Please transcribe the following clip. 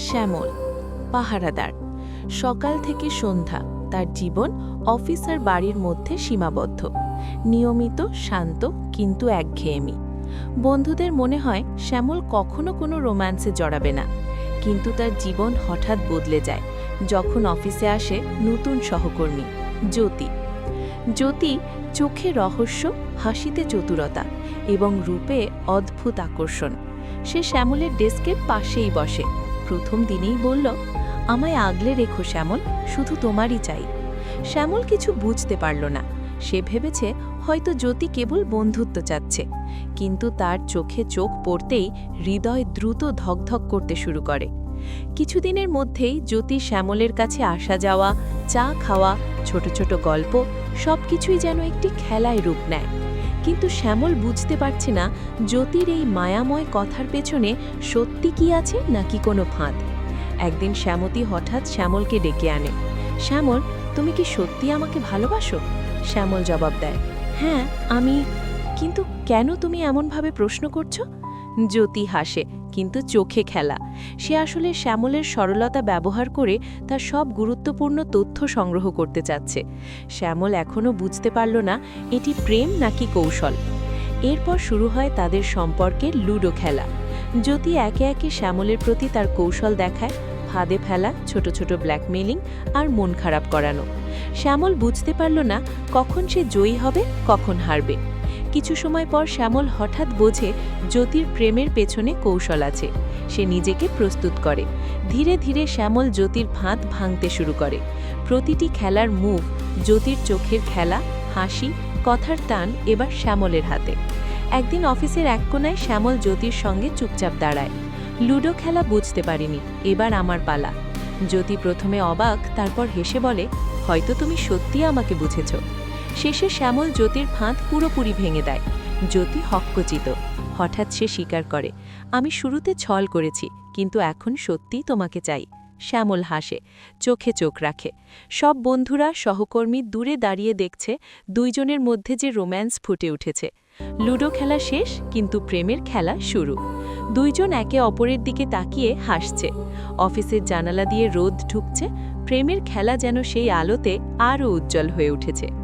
শ্যামল পাহারাদার। সকাল থেকে সন্ধ্যা তার জীবন অফিস আর বাড়ির মধ্যে সীমাবদ্ধ। নিয়মিত, শান্ত, কিন্তু একঘেয়েমি। বন্ধুদের মনে হয় শ্যামল কখনো কোনো রোম্যান্সে জড়াবে না, কিন্তু তার জীবন হঠাৎ বদলে যায় যখন অফিসে আসে নতুন সহকর্মী জ্যোতি। জ্যোতি চোখে রহস্য, হাসিতে চতুরতা এবং রূপে অদ্ভুত আকর্ষণ। সে শ্যামলের ডেস্কের পাশেই বসে। প্রথম দিনেই বলল, আমায় আগলে রেখো শ্যামল, শুধু তোমারই চাই। শ্যামল কিছু বুঝতে পারল না। সে ভেবেছে হয়তো জ্যোতি কেবল বন্ধুত্ব চাচ্ছে, কিন্তু তার চোখে চোখ পড়তেই হৃদয় দ্রুত ধকধক করতে শুরু করে। কিছুদিনের মধ্যেই জ্যোতি শ্যামলের কাছে আসা যাওয়া, চা খাওয়া, ছোট ছোট গল্প সবকিছুই যেন একটি খেলায় রূপ নেয়। কিন্তু শ্যামল বুঝতে পারছে না জ্যোতির এই মায়াময় কথার পেছনে সত্যি কি আছে নাকি কোনো ফাঁদ। একদিন শ্যামতী হঠাৎ শ্যামলকে ডেকে আনে। শ্যামল, তুমি কি সত্যি আমাকে ভালোবাসো? শ্যামল জবাব দেয়, হ্যাঁ আমি। কিন্তু কেন তুমি এমনভাবে প্রশ্ন করছো? জ্যোতি হাসে, কিন্তু চোখে খেলা। সে আসলে শ্যামলের সরলতা ব্যবহার করে তার সব গুরুত্বপূর্ণ তথ্য সংগ্রহ করতে চাচ্ছে। শ্যামল এখনও বুঝতে পারল না এটি প্রেম নাকি কৌশল। এরপর শুরু হয় তাদের সম্পর্কের লুডো খেলা। জ্যোতি একে একে শ্যামলের প্রতি তার কৌশল দেখায়, ফাঁদে ফেলা, ছোট ছোট ব্ল্যাকমেইলিং আর মন খারাপ করানো। শ্যামল বুঝতে পারল না কখন সে জয়ী হবে, কখন হারবে। কিছু সময় পর শ্যামল হঠাৎ বোঝে জ্যোতির প্রেমের পেছনে কৌশল আছে। সে নিজেকে প্রস্তুত করে। ধীরে ধীরে শ্যামল জ্যোতির ফাঁদ ভাঙতে শুরু করে। প্রতিটি খেলার মুভ, জ্যোতির চোখের খেলা, হাসি, কথার টান এবার শ্যামলের হাতে। একদিন অফিসের এক কোণায় শ্যামল জ্যোতির সঙ্গে চুপচাপ দাঁড়ায়। লুডো খেলা বুঝতে পারিনি, এবার আমার পালা। জ্যোতি প্রথমে অবাক, তারপর হেসে বলে, হয়তো তুমি সত্যিই আমাকে বুঝেছ। শেষে শ্যামল জ্যোতির ফাঁদ পুরোপুরি ভেঙে দেয়। জ্যোতি হক্কচিত। হঠাৎ সে স্বীকার করে, আমি শুরুতে ছল করেছি, কিন্তু এখন সত্যিই তোমাকে চাই। শ্যামল হাসে, চোখে চোখ রাখে। সব বন্ধুরা, সহকর্মী দূরে দাঁড়িয়ে দেখছে দুইজনের মধ্যে যে রোম্যান্স ফুটে উঠেছে। লুডো খেলা শেষ, কিন্তু প্রেমের খেলা শুরু। দুইজন একে অপরের দিকে তাকিয়ে হাসছে। অফিসের জানালা দিয়ে রোদ ঢুকছে। প্রেমের খেলা যেন সেই আলোতে আরও উজ্জ্বল হয়ে উঠেছে।